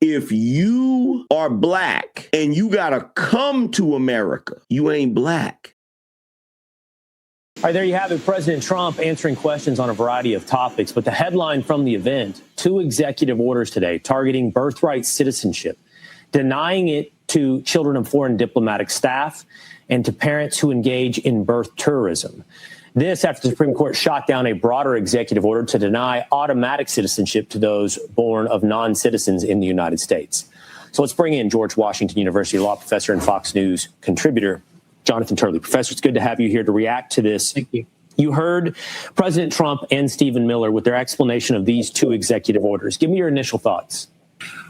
If you are black and you gotta come to America, you ain't black. All right, there you have it. President Trump answering questions on a variety of topics. But the headline from the event, 2 executive orders today targeting birthright citizenship, denying it to children of foreign diplomatic staff and to parents who engage in birth tourism. This after the Supreme Court shot down a broader executive order to deny automatic citizenship to those born of non-citizens in the United States. So let's bring in George Washington University law professor and Fox News contributor, Jonathan Turley. Professor, it's good to have you here to react to this. Thank you. You heard President Trump and Stephen Miller with their explanation of these 2 executive orders. Give me your initial thoughts.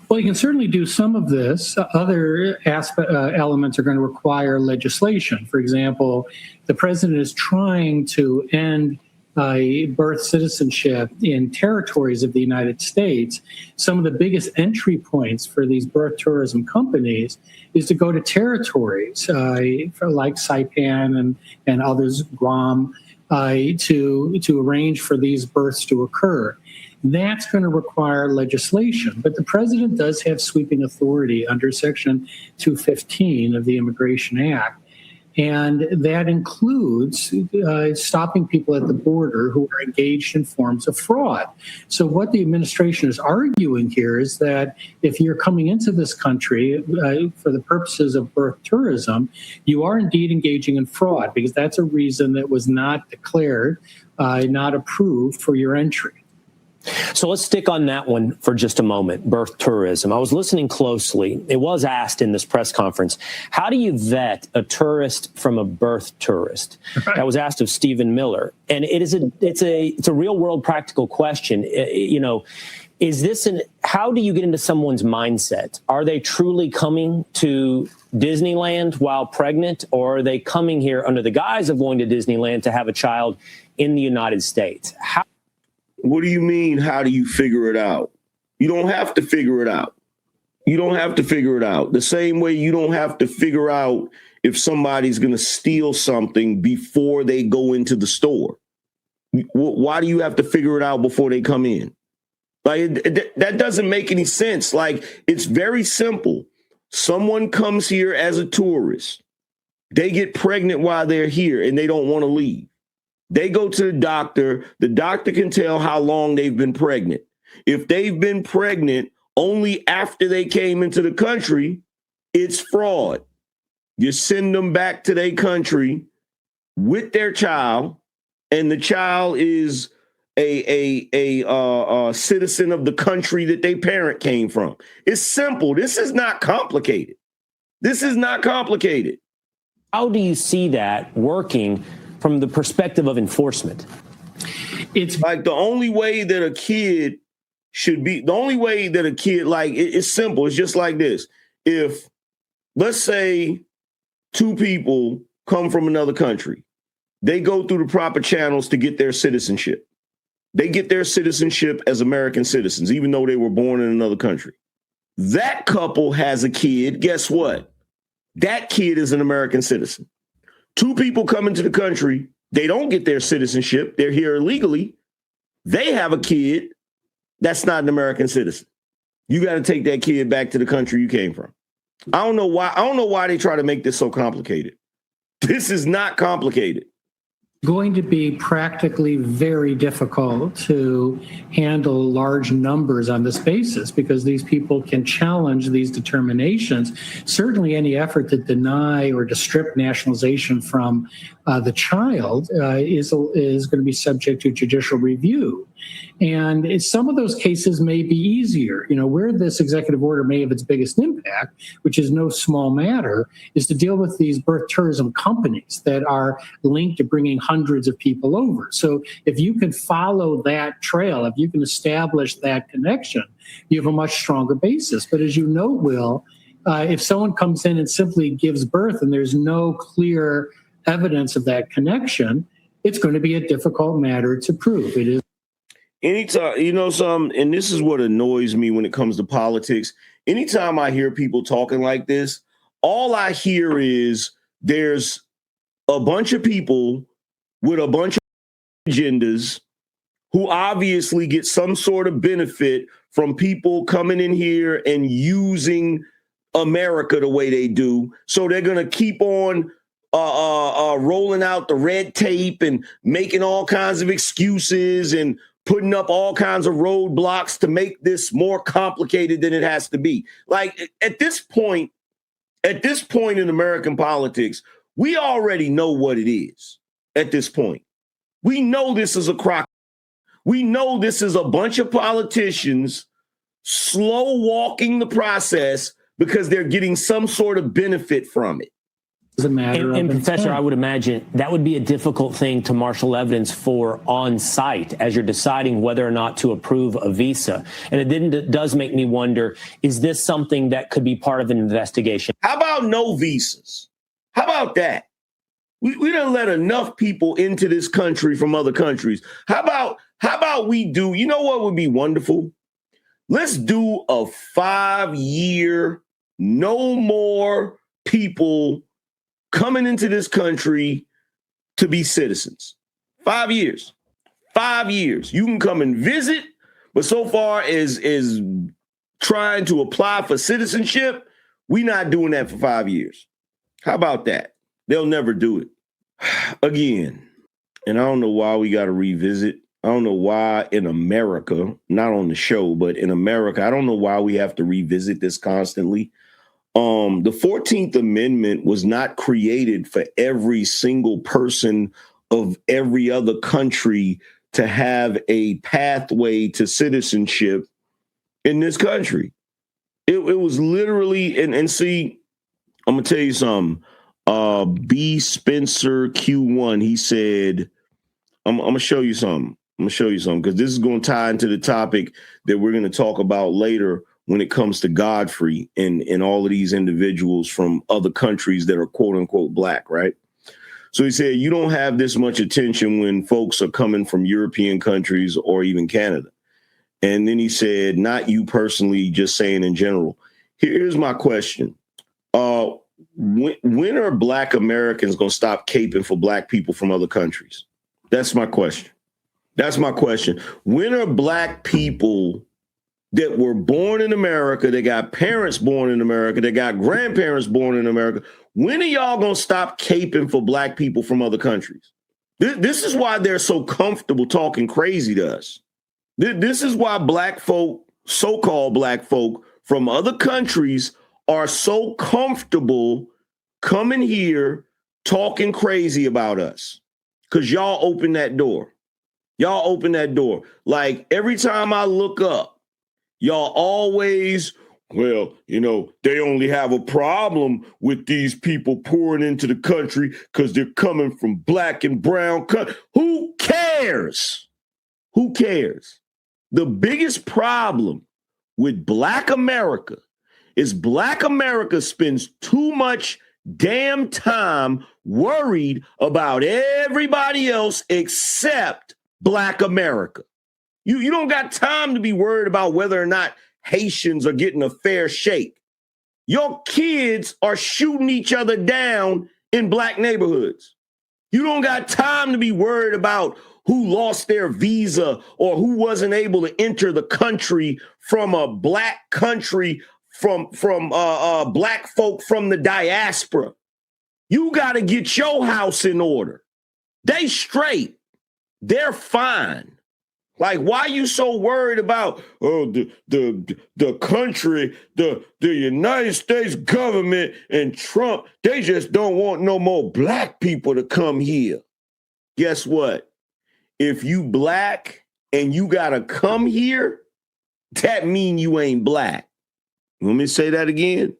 Well, you can certainly do some of this. Other elements are going to require legislation. For example, the president is trying to end birth citizenship in territories of the United States. Some of the biggest entry points for these birth tourism companies is to go to territories like Saipan and others, Guam, to arrange for these births to occur. That's going to require legislation. But the president does have sweeping authority under Section 215 of the Immigration Act. And that includes stopping people at the border who are engaged in forms of fraud. So what the administration is arguing here is that if you're coming into this country for the purposes of birth tourism, you are indeed engaging in fraud because that's a reason that was not declared, not approved for your entry. So let's stick on that one for just a moment, birth tourism. I was listening closely. It was asked in this press conference, how do you vet a tourist from a birth tourist? Right. That was asked of Stephen Miller. And it's a real world practical question. How do you get into someone's mindset? Are they truly coming to Disneyland while pregnant, or are they coming here under the guise of going to Disneyland to have a child in the United States? What do you mean, how do you figure it out? You don't have to figure it out. You don't have to figure it out. The same way you don't have to figure out if somebody's going to steal something before they go into the store. Why do you have to figure it out before they come in? Like, that doesn't make any sense. Like, it's very simple. Someone comes here as a tourist. They get pregnant while they're here and they don't want to leave. They go to the doctor can tell how long they've been pregnant. If they've been pregnant only after they came into the country, it's fraud. You send them back to their country with their child, and the child is a citizen of the country that their parent came from. It's simple. This is not complicated. How do you see that working from the perspective of enforcement? It's like the only way that a kid, it's simple. It's just like this. If, let's say, 2 people come from another country, they go through the proper channels to get their citizenship. They get their citizenship as American citizens, even though they were born in another country. That couple has a kid. Guess what? That kid is an American citizen. 2 people come into the country, they don't get their citizenship, they're here illegally, they have a kid that's not an American citizen. You got to take that kid back to the country you came from. I don't know why they try to make this so complicated. This is not complicated. Going to be practically very difficult to handle large numbers on this basis because these people can challenge these determinations. Certainly any effort to deny or to strip nationalization from the child is going to be subject to judicial review. And some of those cases may be easier. Where this executive order may have its biggest impact, which is no small matter, is to deal with these birth tourism companies that are linked to bringing hundreds of people over. So if you can follow that trail, if you can establish that connection, you have a much stronger basis. But as you know, Will, if someone comes in and simply gives birth and there's no clear evidence of that connection, it's going to be a difficult matter to prove. It is. Anytime, and this is what annoys me when it comes to politics. Anytime I hear people talking like this, all I hear is there's a bunch of people with a bunch of agendas who obviously get some sort of benefit from people coming in here and using America the way they do. So they're going to keep on rolling out the red tape and making all kinds of excuses and putting up all kinds of roadblocks to make this more complicated than it has to be. Like at this point in American politics, we already know what it is at this point. We know this is a crock. We know this is a bunch of politicians slow walking the process because they're getting some sort of benefit from it. And Professor, I would imagine that would be a difficult thing to marshal evidence for on site as you're deciding whether or not to approve a visa. And it does make me wonder, is this something that could be part of an investigation? How about no visas? How about that? We don't let enough people into this country from other countries. How about we do, you know what would be wonderful? Let's do a 5-year, no more people coming into this country to be citizens. 5 years. 5 years. You can come and visit, but so far as trying to apply for citizenship, we're not doing that for 5 years. How about that? They'll never do it. Again, and I don't know why we got to revisit. I don't know why in America, not on the show, but in America, I don't know why we have to revisit this constantly. The 14th Amendment was not created for every single person of every other country to have a pathway to citizenship in this country. It was literally, and see, I'm going to tell you something. B. Spencer Q1, he said, I'm going to show you something. I'm going to show you something because this is going to tie into the topic that we're going to talk about later when it comes to Godfrey and all of these individuals from other countries that are quote unquote black, right? So he said, you don't have this much attention when folks are coming from European countries or even Canada. And then he said, not you personally, just saying in general. Here's my question. When are black Americans going to stop caping for black people from other countries? That's my question. That's my question. When are black people that were born in America, they got parents born in America, they got grandparents born in America, when are y'all going to stop caping for black people from other countries? This is why they're so comfortable talking crazy to us. This is why black folk, so-called black folk from other countries are so comfortable coming here talking crazy about us because y'all open that door. Y'all open that door. Like every time I look up, y'all always, well, you know, they only have a problem with these people pouring into the country because they're coming from black and brown country. Who cares? Who cares? The biggest problem with black America is black America spends too much damn time worried about everybody else except black America. You don't got time to be worried about whether or not Haitians are getting a fair shake. Your kids are shooting each other down in black neighborhoods. You don't got time to be worried about who lost their visa or who wasn't able to enter the country from a black country, from black folk from the diaspora. You got to get your house in order. They straight. They're fine. Like, why are you so worried about the country, the United States government and Trump? They just don't want no more black people to come here. Guess what? If you black and you gotta come here, that mean you ain't black. You want me to say that again?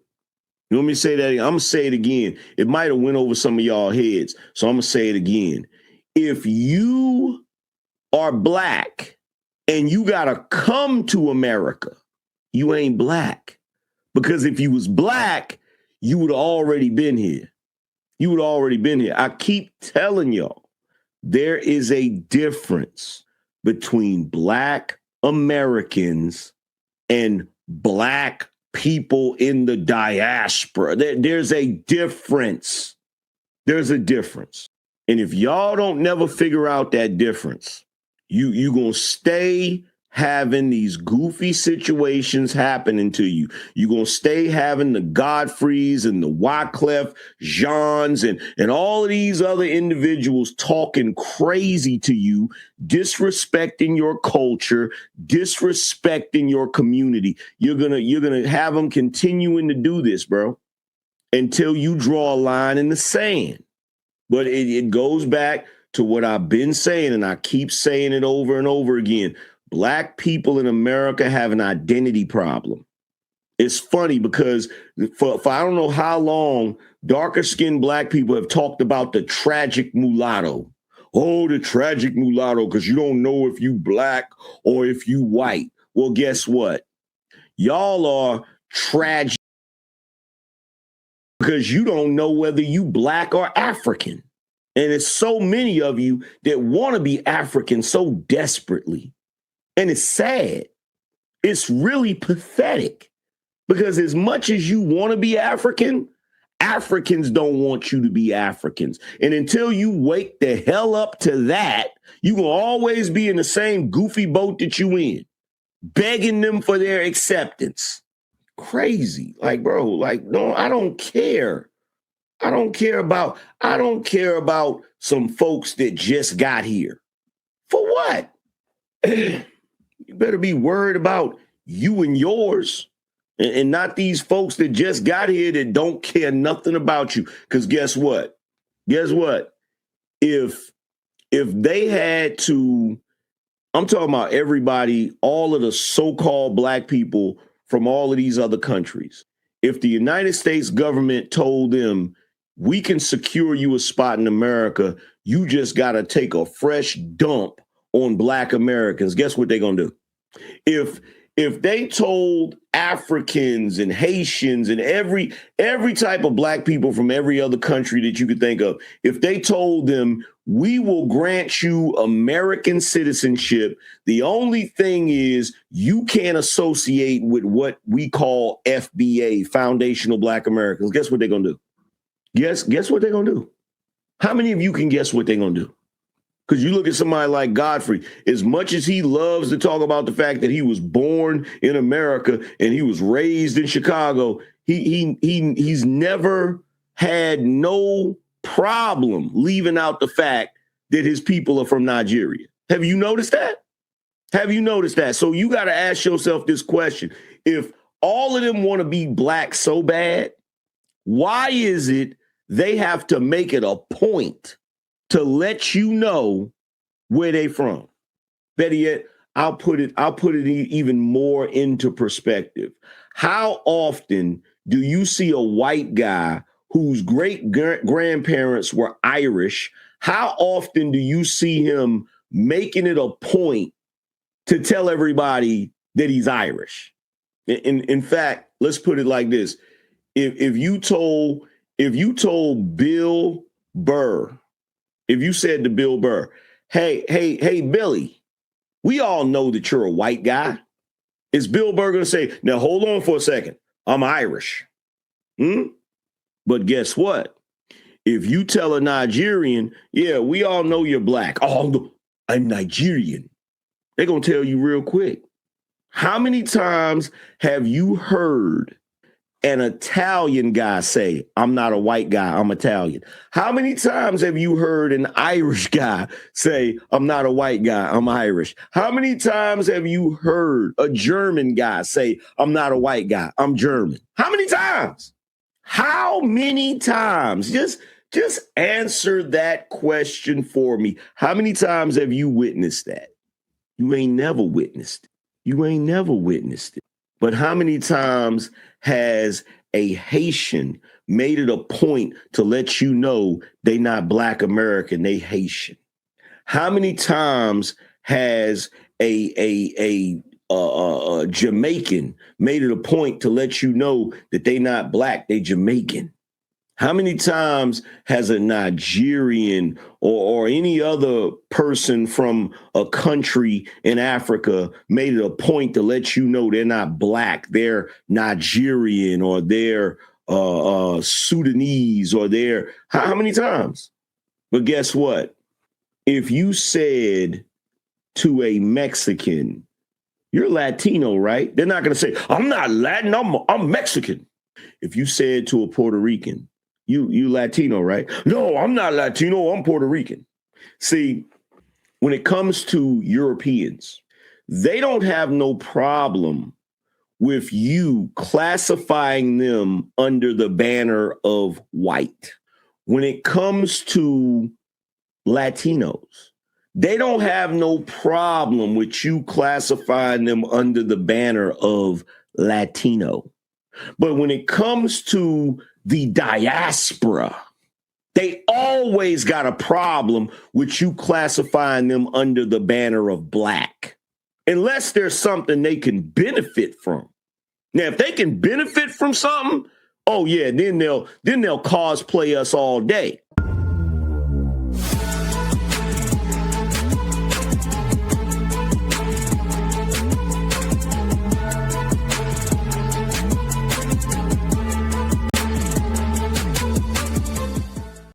You want me to say that again? I'm gonna say it again. It might have went over some of y'all heads, so I'm gonna say it again. If you are black and you gotta come to America, you ain't black. Because if you was black, you would have already been here. You would have already been here. I keep telling y'all, there is a difference between black Americans and black people in the diaspora. There's a difference. There's a difference. And if y'all don't never figure out that difference, you gonna stay having these goofy situations happening to you. You're going to stay having the Godfreys and the Wyclef Jeans and all of these other individuals talking crazy to you, disrespecting your culture, disrespecting your community. You're going to have them continuing to do this, bro, until you draw a line in the sand. But it goes back to what I've been saying, and I keep saying it over and over again. Black people in America have an identity problem. It's funny because for I don't know how long, darker skinned black people have talked about the tragic mulatto. Oh, the tragic mulatto, because you don't know if you black or if you white. Well, guess what? Y'all are tragic because you don't know whether you black or African. And it's so many of you that want to be African so desperately. And it's sad. It's really pathetic because as much as you want to be African, Africans don't want you to be Africans. And until you wake the hell up to that, you will always be in the same goofy boat that you in, begging them for their acceptance. Crazy. Like, bro, like, no, I don't care. I don't care about some folks that just got here. For what? You better be worried about you and yours and not these folks that just got here that don't care nothing about you. Because guess what? Guess what? If they had to, I'm talking about everybody, all of the so-called black people from all of these other countries. If the United States government told them, we can secure you a spot in America, you just got to take a fresh dump on black Americans, guess what they're going to do? If they told Africans and Haitians and every type of black people from every other country that you could think of, if they told them, we will grant you American citizenship, the only thing is you can't associate with what we call FBA, Foundational Black Americans, guess what they're going to do? Guess what they're going to do? How many of you can guess what they're going to do? Because you look at somebody like Godfrey, as much as he loves to talk about the fact that he was born in America and he was raised in Chicago, he's never had no problem leaving out the fact that his people are from Nigeria. Have you noticed that? Have you noticed that? So you got to ask yourself this question. If all of them want to be black so bad, why is it they have to make it a point to let you know where they from? Better yet, I'll put it even more into perspective. How often do you see a white guy whose great grandparents were Irish? How often do you see him making it a point to tell everybody that he's Irish? In fact, let's put it like this. If you told Bill Burr, if you said to Bill Burr, hey, Billy, we all know that you're a white guy. Is Bill Burr going to say, now hold on for a second, I'm Irish? But guess what? If you tell a Nigerian, yeah, we all know you're black. Oh, no, I'm Nigerian. They're going to tell you real quick. How many times have you heard an Italian guy say, I'm not a white guy, I'm Italian? How many times have you heard an Irish guy say, I'm not a white guy, I'm Irish? How many times have you heard a German guy say, I'm not a white guy, I'm German? How many times? How many times? Just answer that question for me. How many times have you witnessed that? You ain't never witnessed it. You ain't never witnessed it. But how many times has a Haitian made it a point to let you know they not Black American, they Haitian? How many times has a Jamaican made it a point to let you know that they not Black, they Jamaican? How many times has a Nigerian or any other person from a country in Africa made it a point to let you know they're not Black, they're Nigerian, or they're Sudanese, or they're, how many times? But guess what? If you said to a Mexican, You're Latino, right? They're not going to say, I'm not Latin, I'm Mexican. If you said to a Puerto Rican, you Latino, right? No, I'm not Latino, I'm Puerto Rican. See, when it comes to Europeans, they don't have no problem with you classifying them under the banner of white. When it comes to Latinos, they don't have no problem with you classifying them under the banner of Latino. But when it comes to the diaspora, they always got a problem with you classifying them under the banner of black, unless there's something they can benefit from. Now, if they can benefit from something, oh yeah, then they'll cosplay us all day.